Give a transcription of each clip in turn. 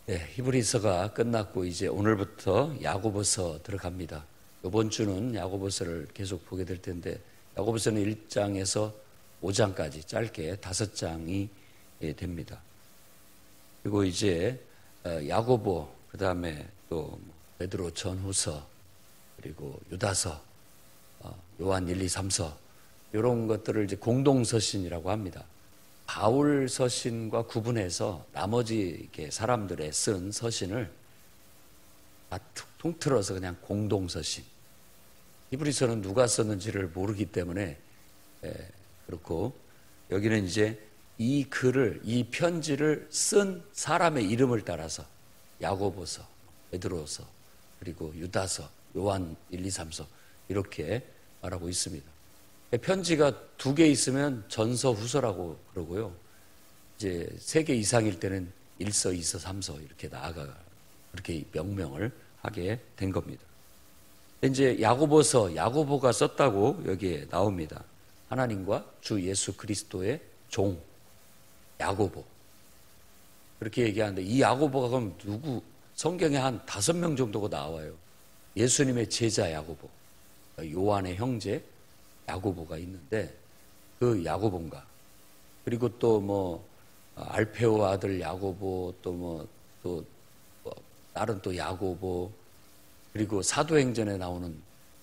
네, 히브리서가 끝났고 이제 오늘부터 야고보서 들어갑니다. 이번 주는 야고보서를 계속 보게 될 텐데 야고보서는 1장에서 5장까지 짧게 5장이 됩니다. 그리고 이제 야고보, 그 다음에 또 베드로 전후서, 그리고 유다서, 요한 1, 2, 3서 이런 것들을 이제 공동서신이라고 합니다. 바울 서신과 구분해서 나머지 이렇게 사람들의 쓴 서신을 다 통틀어서 그냥 공동서신. 히브리서는 누가 썼는지를 모르기 때문에 그렇고, 여기는 이제 이 글을, 이 편지를 쓴 사람의 이름을 따라서 야고보서, 베드로서, 그리고 유다서, 요한 1, 2, 3서 이렇게 말하고 있습니다. 편지가 2개 있으면 전서, 후서라고 그러고요. 이제 3개 이상일 때는 1서, 2서, 3서 이렇게 그렇게 명명을 하게 된 겁니다. 이제 야고보서, 야고보가 썼다고 여기에 나옵니다. 하나님과 주 예수 그리스도의 종, 야고보. 그렇게 얘기하는데 이 야고보가 그럼 누구? 성경에 한 5명 정도가 나와요. 예수님의 제자 야고보, 요한의 형제 야고보가 있는데 그 야고보인가? 그리고 또 알페오 아들 야고보, 또 다른 또 야고보, 그리고 사도행전에 나오는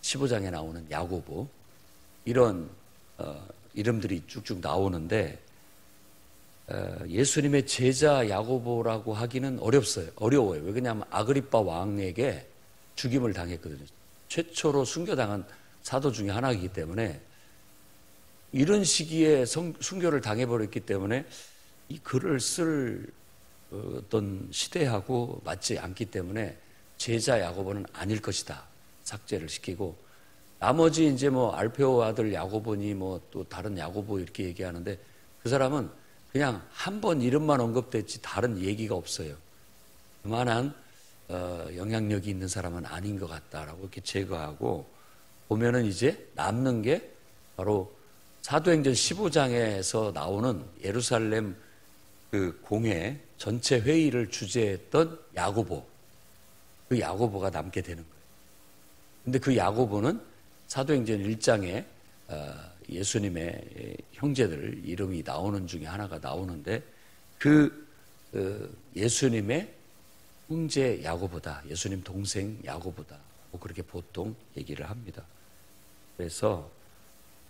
15장에 나오는 야고보, 이런 이름들이 쭉쭉 나오는데 예수님의 제자 야고보라고 하기는 어려워요. 왜 그러냐면 아그리빠 왕에게 죽임을 당했거든요. 최초로 순교당한 사도 중에 하나이기 때문에 이런 시기에 순교를 당해버렸기 때문에 이 글을 쓸 어떤 시대하고 맞지 않기 때문에 제자 야고보는 아닐 것이다. 삭제를 시키고, 나머지 이제 알페오 아들 야고보니 또 다른 야고보 이렇게 얘기하는데 그 사람은 그냥 한 번 이름만 언급됐지 다른 얘기가 없어요. 그만한 영향력이 있는 사람은 아닌 것 같다라고 이렇게 제거하고, 보면은 이제 남는 게 바로 사도행전 15장에서 나오는 예루살렘 그 공회 전체 회의를 주재했던 야고보, 그 야고보가 남게 되는 거예요. 근데 그 야고보는 사도행전 1장에 예수님의 형제들 이름이 나오는 중에 하나가 나오는데 그 예수님의 형제 야고보다, 예수님 동생 야고보다 그렇게 보통 얘기를 합니다. 그래서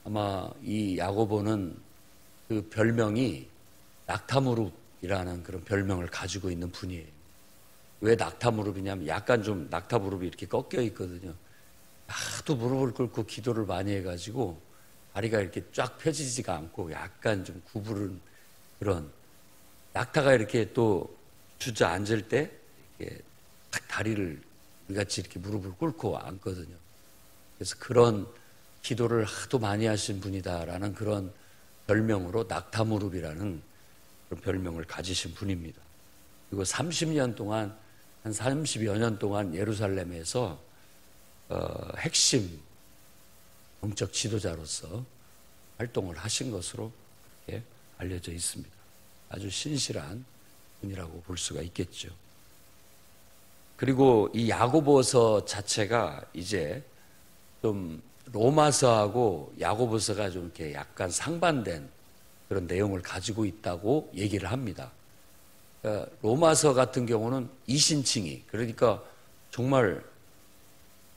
아마 이 야고보는 그 별명이 낙타무릎이라는 그런 별명을 가지고 있는 분이에요. 왜 낙타무릎이냐면 약간 좀 낙타무릎이 이렇게 꺾여 있거든요. 하도 무릎을 꿇고 기도를 많이 해가지고 다리가 이렇게 쫙 펴지지가 않고 약간 좀 구부른 그런, 낙타가 이렇게 또 주저앉을 때 이렇게 딱 다리를 우리같이 이렇게 무릎을 꿇고 앉거든요. 그래서 그런 기도를 하도 많이 하신 분이다라는 그런 별명으로 낙타무릎이라는 그런 별명을 가지신 분입니다. 그리고 30년 동안, 한 30여 년 동안 예루살렘에서 핵심 영적 지도자로서 활동을 하신 것으로 그렇게 알려져 있습니다. 아주 신실한 분이라고 볼 수가 있겠죠. 그리고 이 야고보서 자체가 이제 좀 로마서하고 야고보서가 좀 이렇게 약간 상반된 그런 내용을 가지고 있다고 얘기를 합니다. 그러니까 로마서 같은 경우는 이신칭의, 그러니까 정말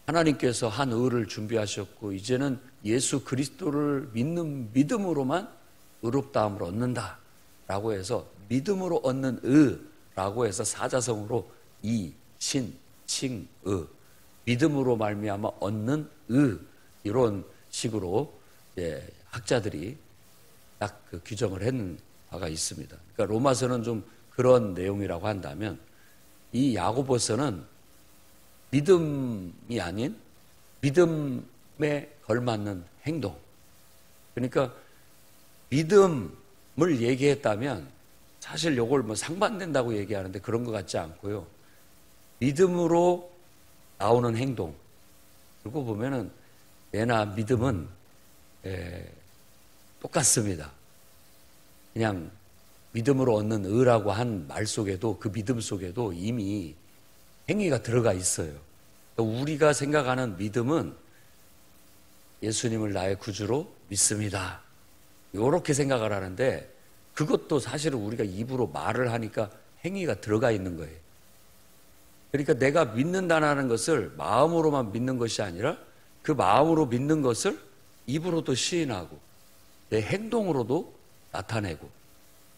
하나님께서 한 의를 준비하셨고 이제는 예수 그리스도를 믿는 믿음으로만 의롭다함을 얻는다라고 해서 믿음으로 얻는 의라고 해서 사자성어로 이신칭의, 믿음으로 말미암아 얻는 의, 이런 식으로 학자들이 딱 그 규정을 했는 바가 있습니다. 그러니까 로마서는 좀 그런 내용이라고 한다면 이 야고보서는 믿음이 아닌 믿음에 걸맞는 행동. 그러니까 믿음을 얘기했다면 사실 요걸 상반된다고 얘기하는데 그런 것 같지 않고요. 믿음으로 나오는 행동. 그리고 보면은 내나 믿음은 똑같습니다. 그냥 믿음으로 얻는 의라고 한 말 속에도, 그 믿음 속에도 이미 행위가 들어가 있어요. 우리가 생각하는 믿음은 예수님을 나의 구주로 믿습니다, 이렇게 생각을 하는데, 그것도 사실은 우리가 입으로 말을 하니까 행위가 들어가 있는 거예요. 그러니까 내가 믿는다는 것을 마음으로만 믿는 것이 아니라 그 마음으로 믿는 것을 입으로도 시인하고 내 행동으로도 나타내고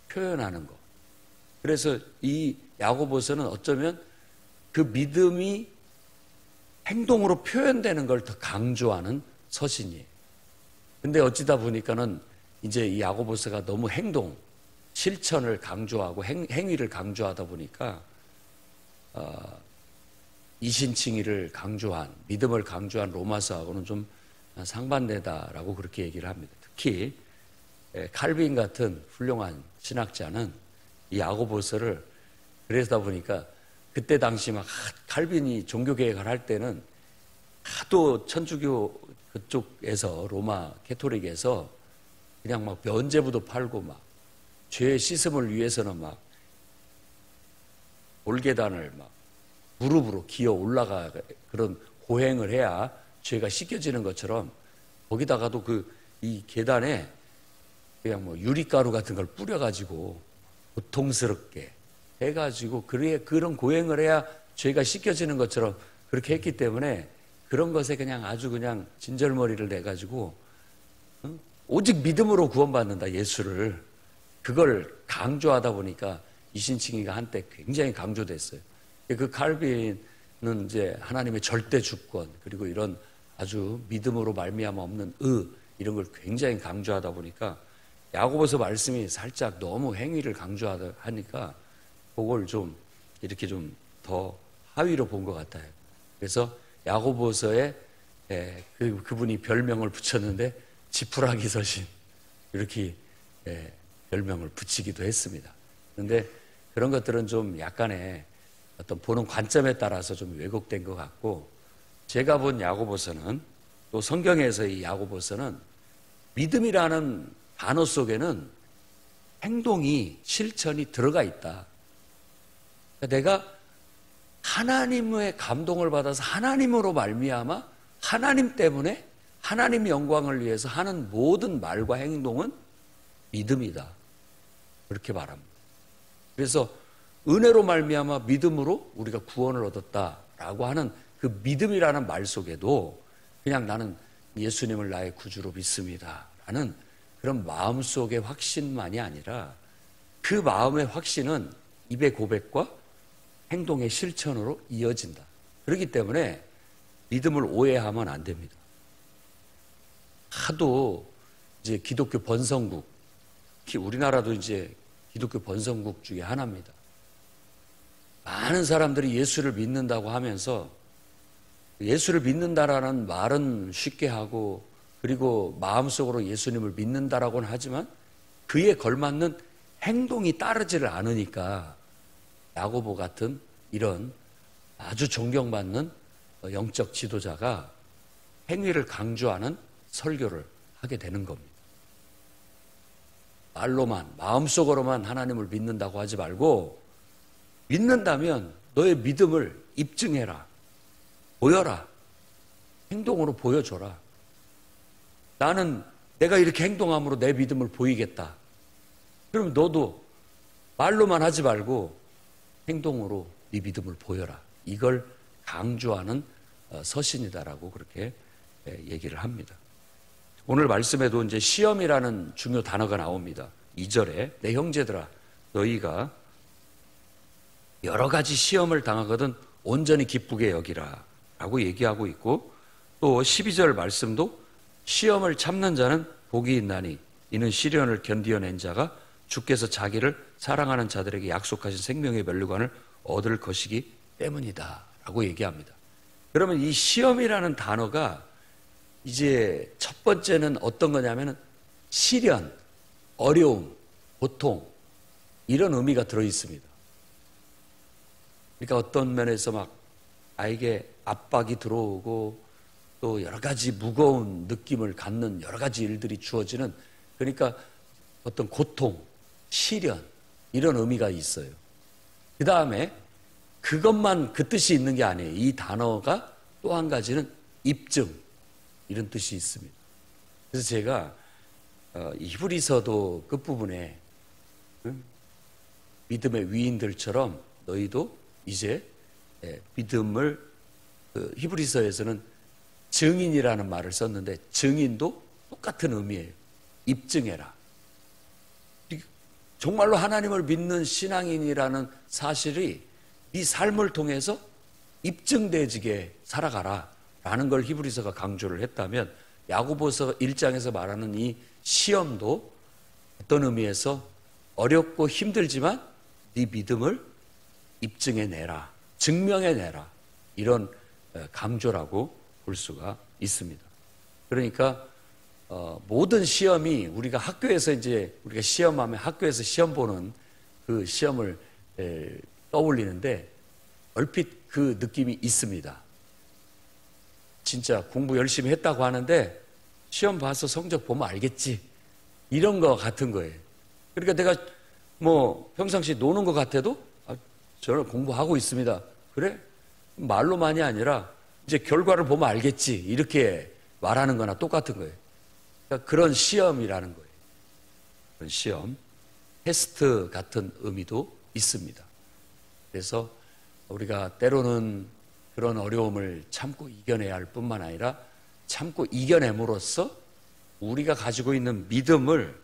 표현하는 것. 그래서 이 야고보서는 어쩌면 그 믿음이 행동으로 표현되는 걸 더 강조하는 서신이에요. 근데 어찌다 보니까는 이제 이 야고보서가 너무 행동, 실천을 강조하고 행위를 강조하다 보니까 이신칭의를 강조한, 믿음을 강조한 로마서하고는 좀 상반되다라고 그렇게 얘기를 합니다. 특히 칼빈 같은 훌륭한 신학자는 이 야고보서를, 그러다 보니까 그때 당시 막 칼빈이 종교개혁을 할 때는 하도 천주교 그쪽에서, 로마 캐토릭에서 그냥 막 면죄부도 팔고 막 죄 씻음을 위해서는 막 올계단을 막 무릎으로 기어 올라가, 그런 고행을 해야 죄가 씻겨지는 것처럼 거기다가도 이 계단에 그냥 뭐 유리가루 같은 걸 뿌려가지고 고통스럽게 해가지고 그런 고행을 해야 죄가 씻겨지는 것처럼 그렇게 했기 때문에 그런 것에 그냥 아주 그냥 진절머리를 내가지고 오직 믿음으로 구원받는다, 예수를, 그걸 강조하다 보니까 이신칭의가 한때 굉장히 강조됐어요. 그 칼빈은 이제 하나님의 절대 주권, 그리고 이런 아주 믿음으로 말미암아 없는 이런 걸 굉장히 강조하다 보니까 야고보서 말씀이 살짝 너무 행위를 강조하니까 그걸 좀 이렇게 좀 더 하위로 본 것 같아요. 그래서 야고보서에 그분이 별명을 붙였는데 지푸라기 서신, 이렇게 별명을 붙이기도 했습니다. 그런데 그런 것들은 좀 약간의 어떤 보는 관점에 따라서 좀 왜곡된 것 같고, 제가 본 야고보서는, 또 성경에서 이 야고보서는 믿음이라는 단어 속에는 행동이, 실천이 들어가 있다. 내가 하나님의 감동을 받아서 하나님으로 말미암아 하나님 때문에 하나님 영광을 위해서 하는 모든 말과 행동은 믿음이다, 그렇게 말합니다. 그래서 은혜로 말미암아 믿음으로 우리가 구원을 얻었다라고 하는 그 믿음이라는 말 속에도 그냥 나는 예수님을 나의 구주로 믿습니다라는 그런 마음속의 확신만이 아니라 그 마음의 확신은 입의 고백과 행동의 실천으로 이어진다. 그렇기 때문에 믿음을 오해하면 안 됩니다. 하도 이제 기독교 번성국, 특히 우리나라도 이제 기독교 번성국 중에 하나입니다. 많은 사람들이 예수를 믿는다고 하면서, 예수를 믿는다라는 말은 쉽게 하고, 그리고 마음속으로 예수님을 믿는다라고는 하지만 그에 걸맞는 행동이 따르지를 않으니까 야고보 같은 이런 아주 존경받는 영적 지도자가 행위를 강조하는 설교를 하게 되는 겁니다. 말로만, 마음속으로만 하나님을 믿는다고 하지 말고, 믿는다면 너의 믿음을 입증해라, 보여라, 행동으로 보여줘라. 나는 내가 이렇게 행동함으로 내 믿음을 보이겠다. 그럼 너도 말로만 하지 말고 행동으로 네 믿음을 보여라. 이걸 강조하는 서신이다라고 그렇게 얘기를 합니다. 오늘 말씀에도 이제 시험이라는 중요 단어가 나옵니다. 2절에 내 형제들아 너희가 여러 가지 시험을 당하거든 온전히 기쁘게 여기라 라고 얘기하고 있고, 또 12절 말씀도 시험을 참는 자는 복이 있나니 이는 시련을 견디어낸 자가 주께서 자기를 사랑하는 자들에게 약속하신 생명의 면류관을 얻을 것이기 때문이다 라고 얘기합니다. 그러면 이 시험이라는 단어가 이제 첫 번째는 어떤 거냐면 시련, 어려움, 고통, 이런 의미가 들어있습니다. 그러니까 어떤 면에서 막 나에게 압박이 들어오고 또 여러 가지 무거운 느낌을 갖는 여러 가지 일들이 주어지는, 그러니까 어떤 고통, 시련, 이런 의미가 있어요. 그 다음에 그것만 그 뜻이 있는 게 아니에요. 이 단어가 또 한 가지는 입증, 이런 뜻이 있습니다. 그래서 제가 히브리서도 끝부분에 믿음의 위인들처럼 너희도 이제 믿음을, 히브리서에서는 증인이라는 말을 썼는데 증인도 똑같은 의미예요. 입증해라. 정말로 하나님을 믿는 신앙인이라는 사실이 네 삶을 통해서 입증되지게 살아가라 라는 걸 히브리서가 강조를 했다면, 야고보서 1장에서 말하는 이 시험도 어떤 의미에서 어렵고 힘들지만 네 믿음을 입증해내라, 증명해내라, 이런 강조라고 볼 수가 있습니다. 그러니까 모든 시험이 우리가 학교에서 이제 우리가 시험하면 학교에서 시험 보는 그 시험을 떠올리는데 얼핏 그 느낌이 있습니다. 진짜 공부 열심히 했다고 하는데 시험 봐서 성적 보면 알겠지, 이런 거 같은 거예요. 그러니까 내가 뭐 평상시 노는 것 같아도 저는 공부하고 있습니다. 그래? 말로만이 아니라 이제 결과를 보면 알겠지, 이렇게 말하는 거나 똑같은 거예요. 그러니까 그런 시험이라는 거예요. 그런 시험, 테스트 같은 의미도 있습니다. 그래서 우리가 때로는 그런 어려움을 참고 이겨내야 할 뿐만 아니라 참고 이겨냄으로써 우리가 가지고 있는 믿음을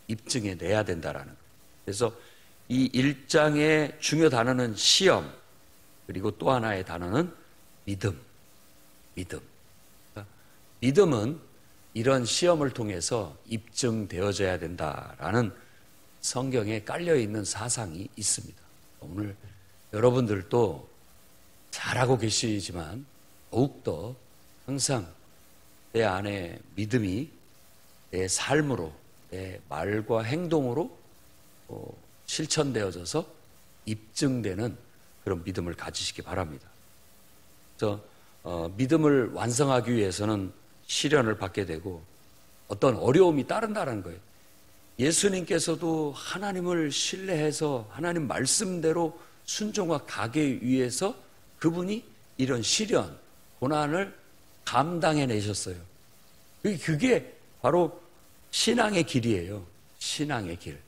입증해내야 된다라는 거예요. 그래서 이 1장의 중요 단어는 시험, 그리고 또 하나의 단어는 믿음. 믿음은 이런 시험을 통해서 입증되어져야 된다라는 성경에 깔려있는 사상이 있습니다. 오늘 여러분들도 잘하고 계시지만 더욱더 항상 내 안에 믿음이 내 삶으로, 내 말과 행동으로 실천되어져서 입증되는 그런 믿음을 가지시기 바랍니다. 그래서 믿음을 완성하기 위해서는 시련을 받게 되고 어떤 어려움이 따른다는 거예요. 예수님께서도 하나님을 신뢰해서 하나님 말씀대로 순종하기 위해서 그분이 이런 시련, 고난을 감당해내셨어요. 그게 바로 신앙의 길이에요. 신앙의 길.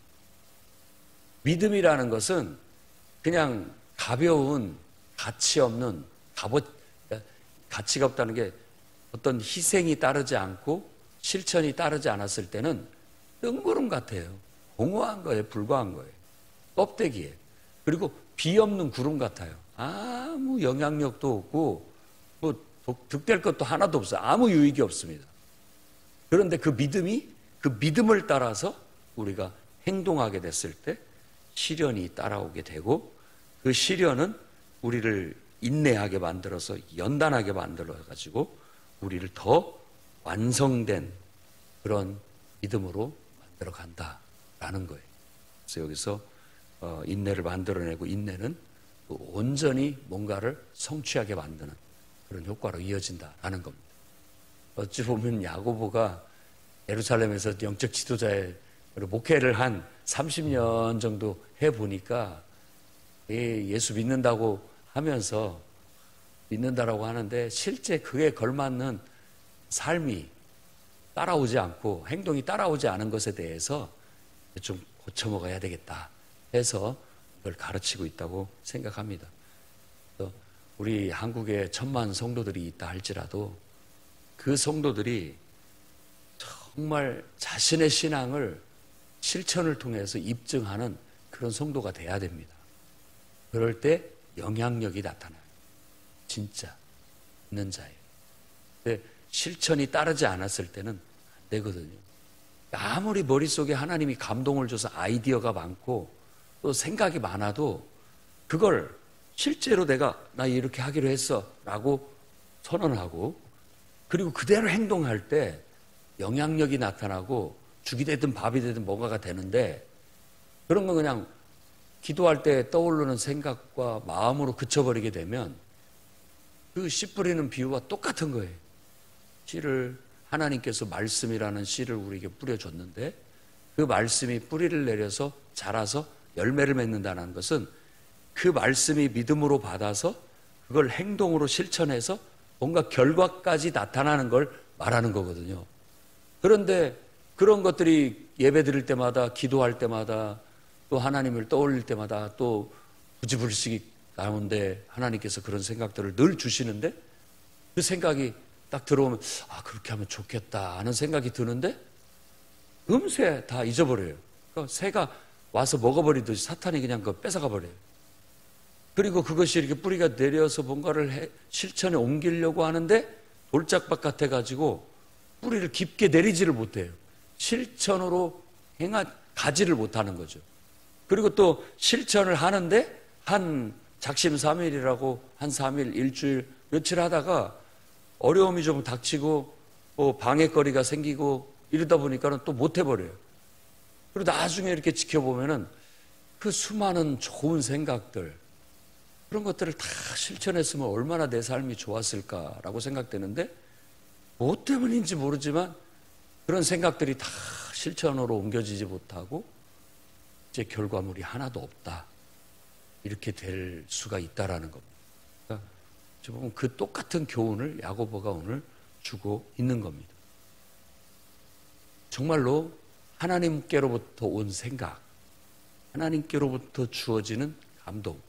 믿음이라는 것은 그냥 가벼운, 가치 없는, 가치가 없다는 게 어떤 희생이 따르지 않고 실천이 따르지 않았을 때는 뜬구름 같아요. 공허한 거에 불과한 거예요. 껍데기에. 그리고 비 없는 구름 같아요. 아무 영향력도 없고 뭐 득될 것도 하나도 없어요. 아무 유익이 없습니다. 그런데 그 믿음을 따라서 우리가 행동하게 됐을 때 시련이 따라오게 되고, 그 시련은 우리를 인내하게 만들어서 연단하게 만들어가지고 우리를 더 완성된 그런 믿음으로 만들어 간다라는 거예요. 그래서 여기서 인내를 만들어내고, 인내는 온전히 뭔가를 성취하게 만드는 그런 효과로 이어진다라는 겁니다. 어찌 보면 야고보가 예루살렘에서 영적 지도자의 목회를 한 30년 정도 해보니까 예수 믿는다고 하면서 믿는다라고 하는데 실제 그에 걸맞는 삶이 따라오지 않고 행동이 따라오지 않은 것에 대해서 좀 고쳐먹어야 되겠다 해서 그걸 가르치고 있다고 생각합니다. 우리 한국에 1000만 성도들이 있다 할지라도 그 성도들이 정말 자신의 신앙을 실천을 통해서 입증하는 그런 성도가 돼야 됩니다. 그럴 때 영향력이 나타나요. 진짜 있는 자예요. 근데 실천이 따르지 않았을 때는 안 되거든요. 아무리 머릿속에 하나님이 감동을 줘서 아이디어가 많고 또 생각이 많아도 그걸 실제로 나 이렇게 하기로 했어 라고 선언하고, 그리고 그대로 행동할 때 영향력이 나타나고 죽이 되든 밥이 되든 뭐가가 되는데, 그런 건 그냥 기도할 때 떠오르는 생각과 마음으로 그쳐버리게 되면 그 씨 뿌리는 비유와 똑같은 거예요. 씨를 하나님께서 말씀이라는 씨를 우리에게 뿌려줬는데 그 말씀이 뿌리를 내려서 자라서 열매를 맺는다는 것은 그 말씀이 믿음으로 받아서 그걸 행동으로 실천해서 뭔가 결과까지 나타나는 걸 말하는 거거든요. 그런데 그런 것들이 예배 드릴 때마다, 기도할 때마다, 또 하나님을 떠올릴 때마다, 또 부지불식이 가운데 하나님께서 그런 생각들을 늘 주시는데, 그 생각이 딱 들어오면 그렇게 하면 좋겠다 하는 생각이 드는데 금세 다 잊어버려요. 그러니까 새가 와서 먹어버리듯이 사탄이 그냥 그거 뺏어가 버려요. 그리고 그것이 이렇게 뿌리가 내려서 뭔가를 실천에 옮기려고 하는데 돌짝밭 같아가지고 뿌리를 깊게 내리지를 못해요. 실천으로 가지를 못하는 거죠. 그리고 또 실천을 하는데 한 작심삼일이라고 한 3일, 일주일, 며칠 하다가 어려움이 좀 닥치고 방해거리가 생기고 이러다 보니까는 또 못 해버려요. 그리고 나중에 이렇게 지켜보면은 그 수많은 좋은 생각들, 그런 것들을 다 실천했으면 얼마나 내 삶이 좋았을까라고 생각되는데 뭐 때문인지 모르지만 그런 생각들이 다 실천으로 옮겨지지 못하고 이제 결과물이 하나도 없다. 이렇게 될 수가 있다라는 겁니다. 그러니까 보면 그 똑같은 교훈을 야고보가 오늘 주고 있는 겁니다. 정말로 하나님께로부터 온 생각, 하나님께로부터 주어지는 감동,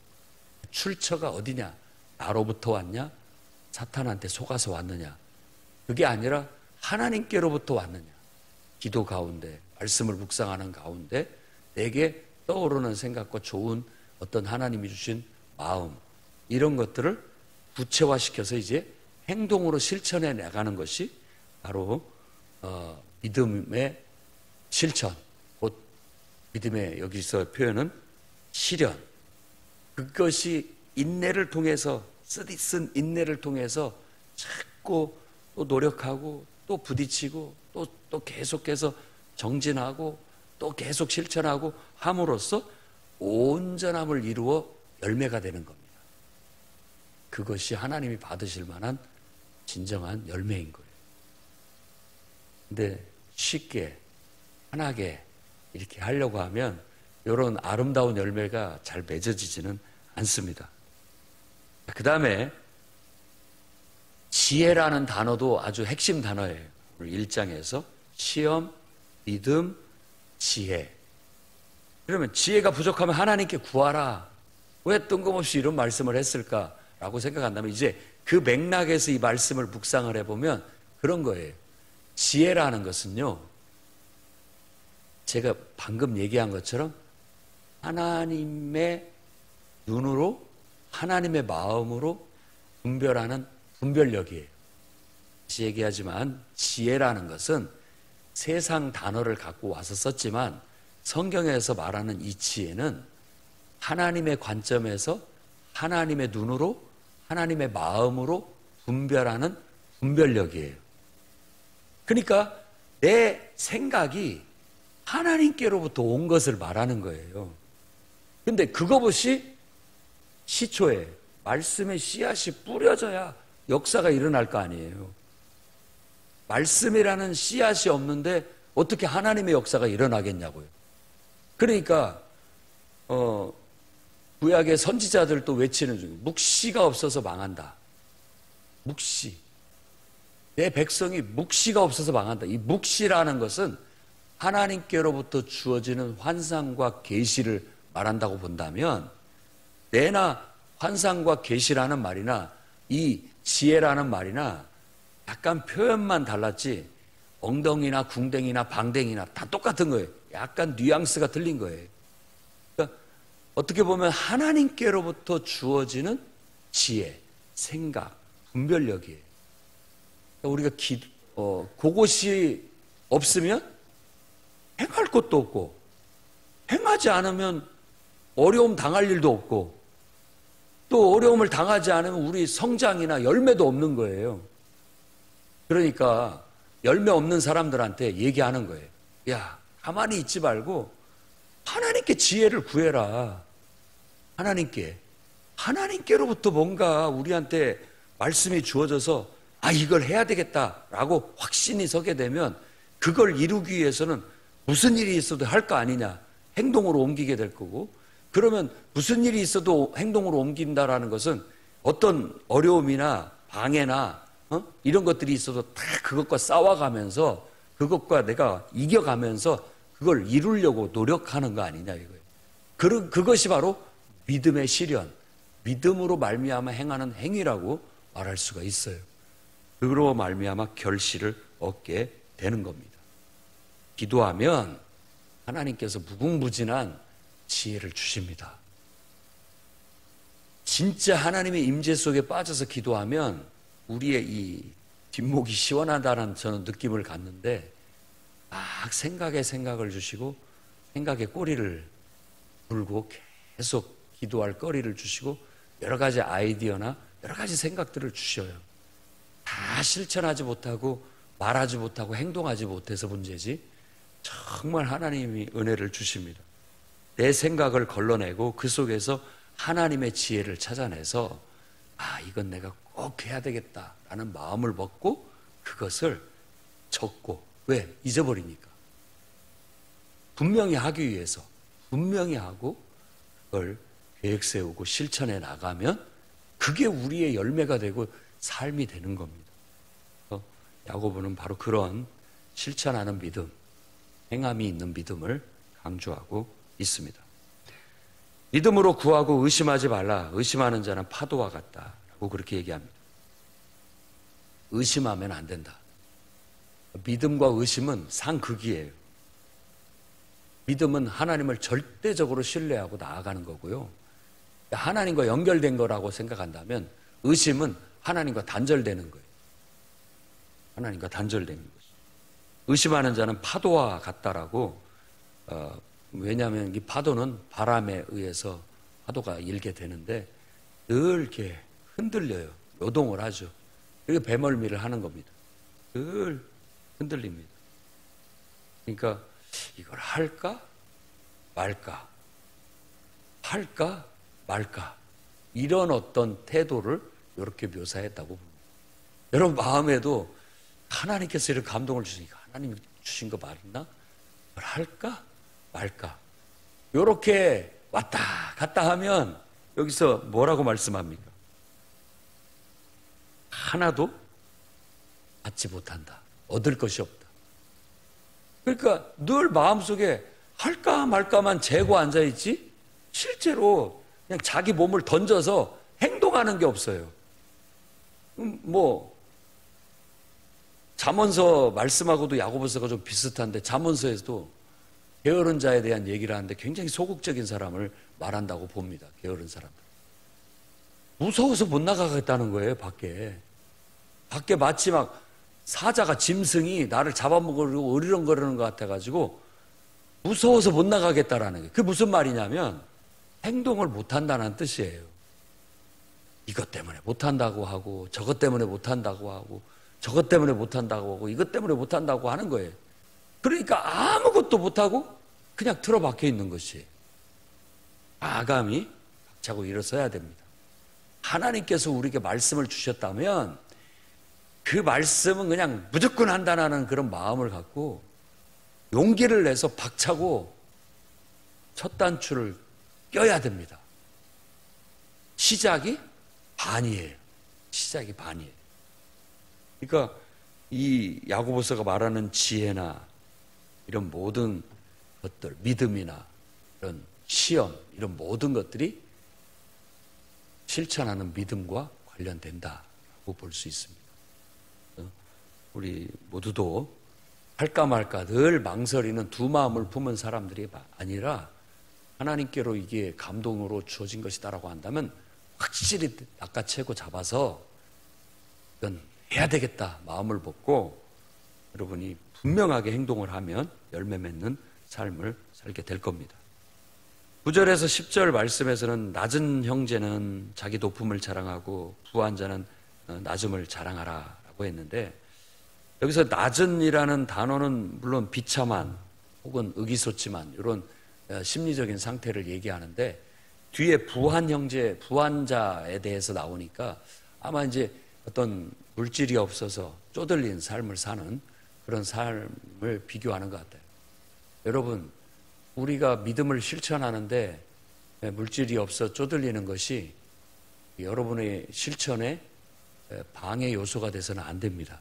출처가 어디냐? 나로부터 왔냐? 사탄한테 속아서 왔느냐? 그게 아니라 하나님께로부터 왔느냐? 기도 가운데, 말씀을 묵상하는 가운데 내게 떠오르는 생각과 좋은 어떤 하나님이 주신 마음, 이런 것들을 구체화시켜서 이제 행동으로 실천해 나가는 것이 바로 믿음의 실천, 곧 믿음의 여기서 표현은 실현. 그것이 인내를 통해서, 쓰디쓴 인내를 통해서 자꾸 또 노력하고 또 부딪히고 또 계속해서 정진하고 또 계속 실천하고 함으로써 온전함을 이루어 열매가 되는 겁니다. 그것이 하나님이 받으실 만한 진정한 열매인 거예요. 근데 쉽게 편하게 이렇게 하려고 하면 이런 아름다운 열매가 잘 맺어지지는 않습니다. 그 다음에 지혜라는 단어도 아주 핵심 단어예요. 오늘 1장에서 시험, 믿음, 지혜. 그러면 지혜가 부족하면 하나님께 구하라. 왜 뜬금없이 이런 말씀을 했을까라고 생각한다면 이제 그 맥락에서 이 말씀을 묵상을 해보면 그런 거예요. 지혜라는 것은요, 제가 방금 얘기한 것처럼 하나님의 눈으로, 하나님의 마음으로 분별하는 분별력이에요. 다시 얘기하지만 지혜라는 것은 세상 단어를 갖고 와서 썼지만 성경에서 말하는 이 지혜는 하나님의 관점에서 하나님의 눈으로, 하나님의 마음으로 분별하는 분별력이에요. 그러니까 내 생각이 하나님께로부터 온 것을 말하는 거예요. 근데 그것이 시초에 말씀의 씨앗이 뿌려져야 역사가 일어날 거 아니에요. 말씀이라는 씨앗이 없는데 어떻게 하나님의 역사가 일어나겠냐고요. 그러니까 구약의 선지자들도 외치는 중에 묵시가 없어서 망한다. 묵시. 내 백성이 묵시가 없어서 망한다. 이 묵시라는 것은 하나님께로부터 주어지는 환상과 계시를 말한다고 본다면 내나 환상과 계시라는 말이나 이 지혜라는 말이나 약간 표현만 달랐지 엉덩이나 궁뎅이나 방댕이나 다 똑같은 거예요. 약간 뉘앙스가 틀린 거예요. 그러니까 어떻게 보면 하나님께로부터 주어지는 지혜, 생각, 분별력이에요. 그러니까 우리가 그것이 없으면 행할 것도 없고 행하지 않으면 어려움 당할 일도 없고 또 어려움을 당하지 않으면 우리 성장이나 열매도 없는 거예요. 그러니까 열매 없는 사람들한테 얘기하는 거예요. 야, 가만히 있지 말고 하나님께 지혜를 구해라. 하나님께로부터 뭔가 우리한테 말씀이 주어져서 이걸 해야 되겠다라고 확신이 서게 되면 그걸 이루기 위해서는 무슨 일이 있어도 할 거 아니냐. 행동으로 옮기게 될 거고, 그러면 무슨 일이 있어도 행동으로 옮긴다라는 것은 어떤 어려움이나 방해나 이런 것들이 있어도 다 그것과 싸워가면서 그것과 내가 이겨가면서 그걸 이루려고 노력하는 거 아니냐 이거예요. 그것이 바로 믿음의 실현, 믿음으로 말미암아 행하는 행위라고 말할 수가 있어요. 그로 말미암아 결실을 얻게 되는 겁니다. 기도하면 하나님께서 무궁무진한 지혜를 주십니다. 진짜 하나님의 임재 속에 빠져서 기도하면 우리의 이 뒷목이 시원하다는 저는 느낌을 갖는데, 막 생각에 생각을 주시고 생각에 꼬리를 물고 계속 기도할 거리를 주시고 여러 가지 아이디어나 여러 가지 생각들을 주셔요. 다 실천하지 못하고 말하지 못하고 행동하지 못해서 문제지, 정말 하나님이 은혜를 주십니다. 내 생각을 걸러내고 그 속에서 하나님의 지혜를 찾아내서 이건 내가 꼭 해야 되겠다라는 마음을 먹고 그것을 적고, 왜? 잊어버리니까. 분명히 하기 위해서 분명히 하고 그걸 계획 세우고 실천해 나가면 그게 우리의 열매가 되고 삶이 되는 겁니다. 야고보는 바로 그런 실천하는 믿음, 행함이 있는 믿음을 강조하고 있습니다. 믿음으로 구하고 의심하지 말라. 의심하는 자는 파도와 같다라고 그렇게 얘기합니다. 의심하면 안 된다. 믿음과 의심은 상극이에요. 믿음은 하나님을 절대적으로 신뢰하고 나아가는 거고요. 하나님과 연결된 거라고 생각한다면 의심은 하나님과 단절되는 거예요. 하나님과 단절되는 거죠. 의심하는 자는 파도와 같다라고, 왜냐하면 이 파도는 바람에 의해서 파도가 일게 되는데 늘 이렇게 흔들려요. 요동을 하죠. 그리고 배멀미를 하는 겁니다. 늘 흔들립니다. 그러니까 이걸 할까 말까, 할까 말까, 이런 어떤 태도를 이렇게 묘사했다고 봅니다. 여러분 마음에도 하나님께서 이런 감동을 주시니까 하나님이 주신 거 맞나? 이걸 할까 말까, 이렇게 왔다 갔다 하면 여기서 뭐라고 말씀합니까? 하나도 받지 못한다. 얻을 것이 없다. 그러니까 늘 마음속에 할까 말까만 재고 앉아있지 실제로 그냥 자기 몸을 던져서 행동하는 게 없어요. 잠언서 말씀하고도 야고보서가 좀 비슷한데, 잠언서에서도 게으른 자에 대한 얘기를 하는데 굉장히 소극적인 사람을 말한다고 봅니다. 게으른 사람들. 무서워서 못 나가겠다는 거예요. 밖에 마치 막 사자가, 짐승이 나를 잡아먹으려고 으르렁거리는 것 같아가지고 무서워서 못 나가겠다라는 거예요. 그게 무슨 말이냐면 행동을 못한다는 뜻이에요. 이것 때문에 못한다고 하고, 저것 때문에 못한다고 하고, 저것 때문에 못한다고 하고, 이것 때문에 못한다고 하는 거예요. 그러니까 아무것도 못하고 그냥 틀어박혀 있는 것이, 아감이 박차고 일어서야 됩니다. 하나님께서 우리에게 말씀을 주셨다면 그 말씀은 그냥 무조건 한다는 그런 마음을 갖고 용기를 내서 박차고 첫 단추를 껴야 됩니다. 시작이 반이에요. 시작이 반이에요. 그러니까 이 야고보서가 말하는 지혜나 이런 모든 것들, 믿음이나 이런 시험, 이런 모든 것들이 실천하는 믿음과 관련된다고 볼 수 있습니다. 우리 모두도 할까 말까 늘 망설이는 두 마음을 품은 사람들이 아니라 하나님께로 이게 감동으로 주어진 것이다라고 한다면 확실히 낚아채고 잡아서 이건 해야 되겠다 마음을 먹고 여러분이 분명하게 행동을 하면 열매 맺는 삶을 살게 될 겁니다. 9절에서 10절 말씀에서는 낮은 형제는 자기 높음을 자랑하고 부한 자는 낮음을 자랑하라 라고 했는데, 여기서 낮은이라는 단어는 물론 비참한 혹은 의기소침한 이런 심리적인 상태를 얘기하는데, 뒤에 부한 형제, 부한 자에 대해서 나오니까 아마 이제 어떤 물질이 없어서 쪼들린 삶을 사는 그런 삶을 비교하는 것 같아요. 여러분, 우리가 믿음을 실천하는데 물질이 없어 쪼들리는 것이 여러분의 실천에 방해 요소가 돼서는 안 됩니다.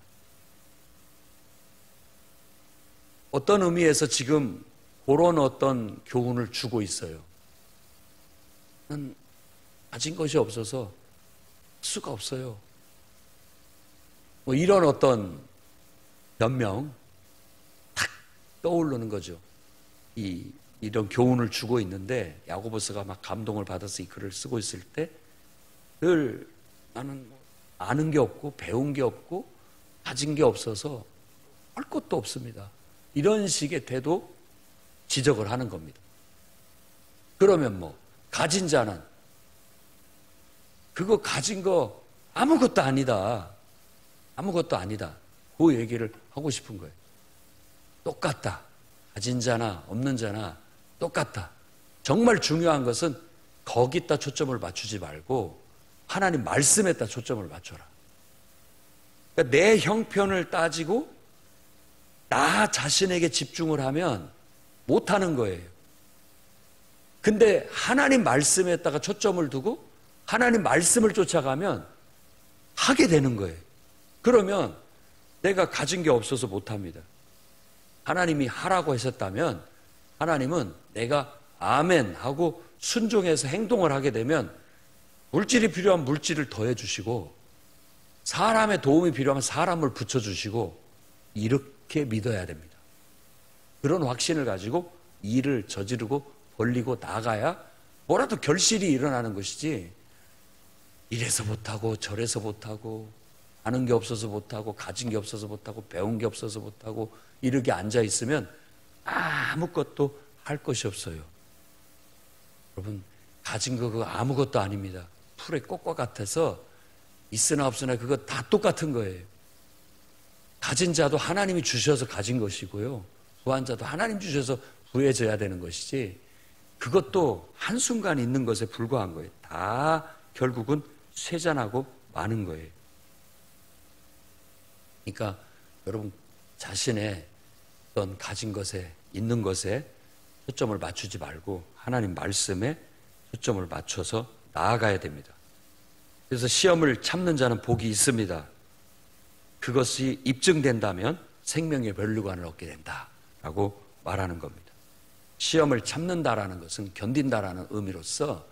어떤 의미에서 지금 그런 어떤 교훈을 주고 있어요. 나는 가진 것이 없어서 할 수가 없어요. 뭐 이런 어떤 변명 탁 떠오르는 거죠. 이런 교훈을 주고 있는데 야고보서가 막 감동을 받아서 이 글을 쓰고 있을 때 늘 나는 아는 게 없고 배운 게 없고 가진 게 없어서 할 것도 없습니다. 이런 식의 태도 지적을 하는 겁니다. 그러면 뭐 가진 자는 그거 가진 거 아무것도 아니다. 아무것도 아니다. 그 얘기를 하고 싶은 거예요. 똑같다. 가진 자나 없는 자나 똑같다. 정말 중요한 것은 거기다 초점을 맞추지 말고 하나님 말씀에다 초점을 맞춰라. 그러니까 내 형편을 따지고 나 자신에게 집중을 하면 못하는 거예요. 근데 하나님 말씀에다가 초점을 두고 하나님 말씀을 쫓아가면 하게 되는 거예요. 그러면 내가 가진 게 없어서 못합니다. 하나님이 하라고 하셨다면 하나님은 내가 아멘 하고 순종해서 행동을 하게 되면 물질이 필요한 물질을 더해 주시고 사람의 도움이 필요하면 사람을 붙여주시고 이렇게 믿어야 됩니다. 그런 확신을 가지고 일을 저지르고 벌리고 나가야 뭐라도 결실이 일어나는 것이지 이래서 못하고 저래서 못하고 아는 게 없어서 못하고 가진 게 없어서 못하고 배운 게 없어서 못하고 이렇게 앉아있으면 아무것도 할 것이 없어요. 여러분 가진 거 그거 아무것도 아닙니다. 풀의 꽃과 같아서 있으나 없으나 그거 다 똑같은 거예요. 가진 자도 하나님이 주셔서 가진 것이고요. 부한 자도 하나님 주셔서 부해져야 되는 것이지 그것도 한순간 있는 것에 불과한 거예요. 다 결국은 쇠잔하고 많은 거예요. 그러니까 여러분 자신의 어떤 가진 것에 있는 것에 초점을 맞추지 말고 하나님 말씀에 초점을 맞춰서 나아가야 됩니다. 그래서 시험을 참는 자는 복이 있습니다. 그것이 입증된다면 생명의 면류관을 얻게 된다라고 말하는 겁니다. 시험을 참는다라는 것은 견딘다라는 의미로서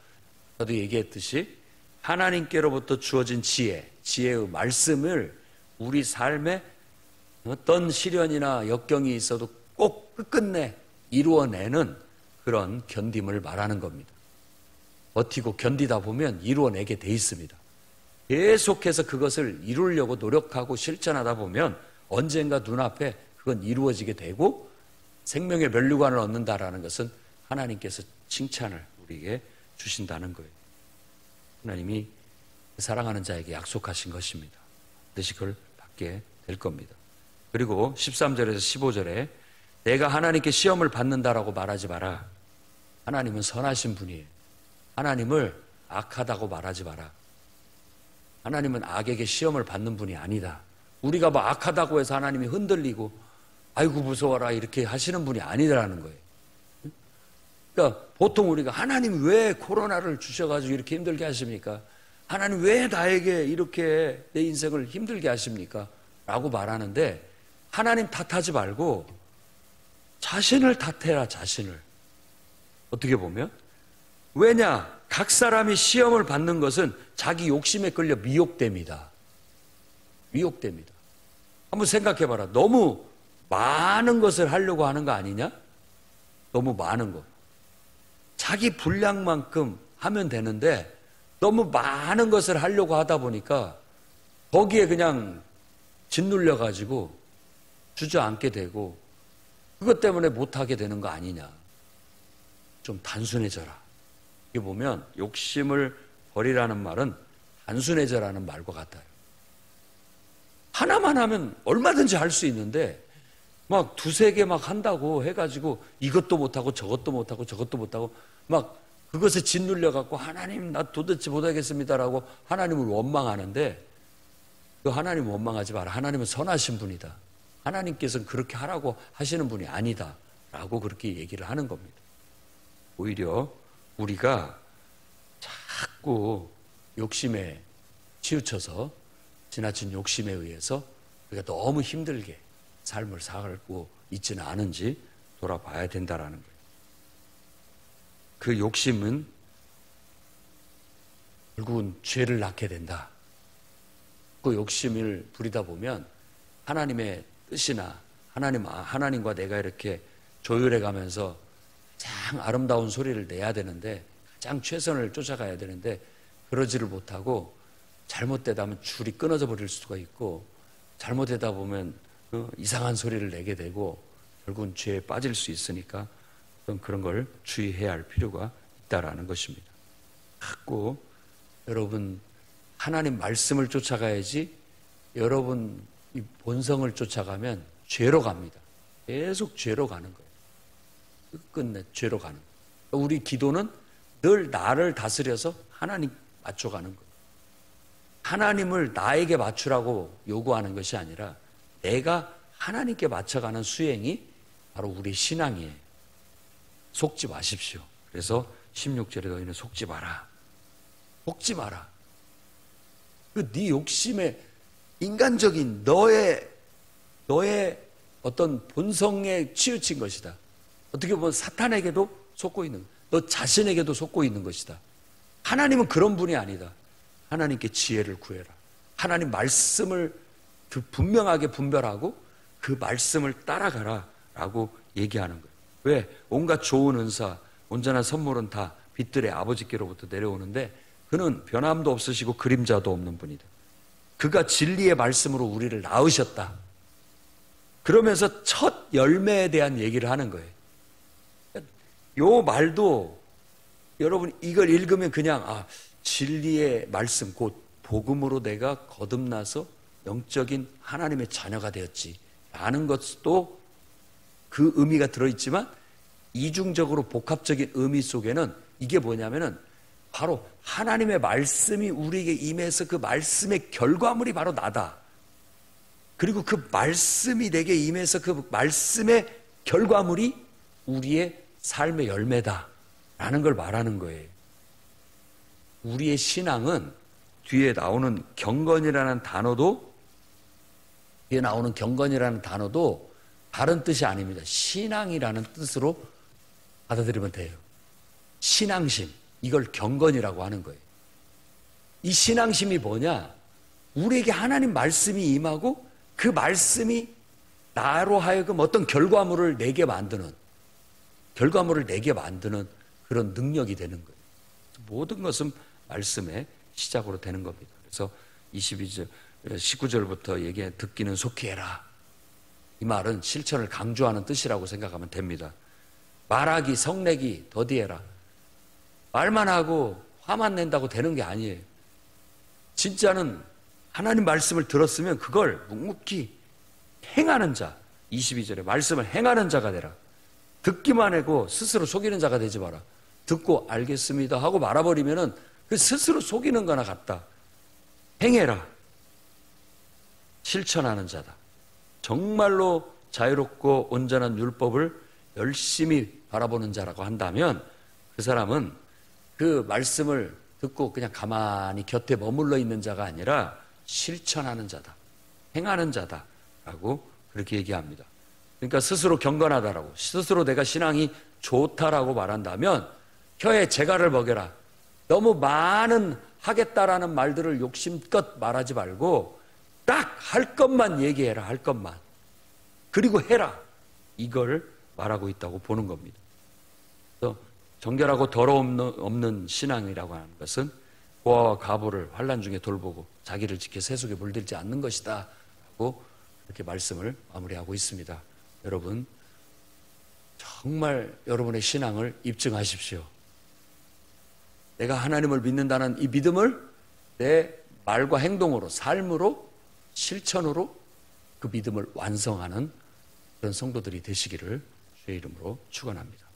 저도 얘기했듯이 하나님께로부터 주어진 지혜의 말씀을 우리 삶에 어떤 시련이나 역경이 있어도 꼭 끝끝내 이루어내는 그런 견딤을 말하는 겁니다. 버티고 견디다 보면 이루어내게 돼 있습니다. 계속해서 그것을 이루려고 노력하고 실천하다 보면 언젠가 눈앞에 그건 이루어지게 되고 생명의 면류관을 얻는다라는 것은 하나님께서 칭찬을 우리에게 주신다는 거예요. 하나님이 사랑하는 자에게 약속하신 것입니다. 반드시 그걸 받게 될 겁니다. 그리고 13절에서 15절에 내가 하나님께 시험을 받는다라고 말하지 마라. 하나님은 선하신 분이에요. 하나님을 악하다고 말하지 마라. 하나님은 악에게 시험을 받는 분이 아니다. 우리가 뭐 악하다고 해서 하나님이 흔들리고 아이고 무서워라 이렇게 하시는 분이 아니라는 거예요. 그러니까 보통 우리가 하나님 왜 코로나를 주셔가지고 이렇게 힘들게 하십니까? 하나님 왜 나에게 이렇게 내 인생을 힘들게 하십니까? 라고 말하는데 하나님 탓하지 말고 자신을 탓해라. 자신을. 어떻게 보면 왜냐? 각 사람이 시험을 받는 것은 자기 욕심에 끌려 미혹됩니다. 미혹됩니다. 한번 생각해봐라. 너무 많은 것을 하려고 하는 거 아니냐? 너무 많은 것. 자기 분량만큼 하면 되는데 너무 많은 것을 하려고 하다 보니까 거기에 그냥 짓눌려가지고 주저앉게 되고 그것 때문에 못하게 되는 거 아니냐. 좀 단순해져라. 이게 보면 욕심을 버리라는 말은 단순해져라는 말과 같아요. 하나만 하면 얼마든지 할 수 있는데 막 두세 개 막 한다고 해가지고 이것도 못하고 저것도 못하고 저것도 못하고 막 그것에 짓눌려갖고 하나님 나 도대체 못하겠습니다라고 하나님을 원망하는데 그 하나님 원망하지 마라. 하나님은 선하신 분이다. 하나님께서는 그렇게 하라고 하시는 분이 아니다 라고 그렇게 얘기를 하는 겁니다. 오히려 우리가 자꾸 욕심에 치우쳐서 지나친 욕심에 의해서 우리가 너무 힘들게 삶을 살고 있지는 않은지 돌아봐야 된다라는 거예요. 그 욕심은 결국은 죄를 낳게 된다. 그 욕심을 부리다 보면 하나님의 뜻이나 하나님과 내가 이렇게 조율해 가면서 가장 아름다운 소리를 내야 되는데, 가장 최선을 쫓아가야 되는데 그러지를 못하고 잘못되다 보면 줄이 끊어져 버릴 수가 있고, 잘못되다 보면 이상한 소리를 내게 되고 결국은 죄에 빠질 수 있으니까 그런 걸 주의해야 할 필요가 있다라는 것입니다. 자꾸 여러분 하나님 말씀을 쫓아가야지, 여러분 이 본성을 쫓아가면 죄로 갑니다. 계속 죄로 가는 거예요. 끝끝내 죄로 가는 거예요. 우리 기도는 늘 나를 다스려서 하나님 맞춰가는 거예요. 하나님을 나에게 맞추라고 요구하는 것이 아니라 내가 하나님께 맞춰가는 수행이 바로 우리 신앙이에요. 속지 마십시오. 그래서 16절에 너희는 속지 마라. 속지 마라. 네 욕심에 인간적인 너의 어떤 본성에 치우친 것이다. 어떻게 보면 사탄에게도 속고 있는, 너 자신에게도 속고 있는 것이다. 하나님은 그런 분이 아니다. 하나님께 지혜를 구해라. 하나님 말씀을 분명하게 분별하고 그 말씀을 따라가라 라고 얘기하는 거예요. 왜? 온갖 좋은 은사, 온전한 선물은 다 빛들의 아버지께로부터 내려오는데 그는 변함도 없으시고 그림자도 없는 분이다. 그가 진리의 말씀으로 우리를 낳으셨다. 그러면서 첫 열매에 대한 얘기를 하는 거예요. 요 말도 여러분 이걸 읽으면 그냥 진리의 말씀, 곧 복음으로 내가 거듭나서 영적인 하나님의 자녀가 되었지 라는 것도 그 의미가 들어있지만, 이중적으로 복합적인 의미 속에는 이게 뭐냐면은 바로 하나님의 말씀이 우리에게 임해서 그 말씀의 결과물이 바로 나다. 그리고 그 말씀이 내게 임해서 그 말씀의 결과물이 우리의 삶의 열매다 라는 걸 말하는 거예요. 우리의 신앙은 뒤에 나오는 경건이라는 단어도 다른 뜻이 아닙니다. 신앙이라는 뜻으로 받아들이면 돼요. 신앙심, 이걸 경건이라고 하는 거예요. 이 신앙심이 뭐냐? 우리에게 하나님 말씀이 임하고 그 말씀이 나로 하여금 어떤 결과물을 내게 만드는 그런 능력이 되는 거예요. 모든 것은 말씀의 시작으로 되는 겁니다. 그래서 19절부터 얘기해 듣기는 속히 해라. 이 말은 실천을 강조하는 뜻이라고 생각하면 됩니다. 말하기, 성내기, 더디해라. 말만 하고 화만 낸다고 되는 게 아니에요. 진짜는 하나님 말씀을 들었으면 그걸 묵묵히 행하는 자, 22절에 말씀을 행하는 자가 되라. 듣기만 하고 스스로 속이는 자가 되지 마라. 듣고 알겠습니다 하고 말아버리면은 그 스스로 속이는 거나 같다. 행해라. 실천하는 자다. 정말로 자유롭고 온전한 율법을 열심히 바라보는 자라고 한다면 그 사람은 그 말씀을 듣고 그냥 가만히 곁에 머물러 있는 자가 아니라 실천하는 자다. 행하는 자다라고 그렇게 얘기합니다. 그러니까 스스로 경건하다라고, 스스로 내가 신앙이 좋다라고 말한다면 혀에 재갈을 먹여라. 너무 많은 하겠다라는 말들을 욕심껏 말하지 말고 딱 할 것만 얘기해라. 할 것만. 그리고 해라. 이걸 말하고 있다고 보는 겁니다. 그래서 정결하고 더러움 없는 신앙이라고 하는 것은 고아와 과부를 환난 중에 돌보고 자기를 지켜 세속에 물들지 않는 것이다 라고 이렇게 말씀을 마무리하고 있습니다. 여러분, 정말 여러분의 신앙을 입증하십시오. 내가 하나님을 믿는다는 이 믿음을 내 말과 행동으로, 삶으로, 실천으로 그 믿음을 완성하는 그런 성도들이 되시기를 주의 이름으로 축원합니다.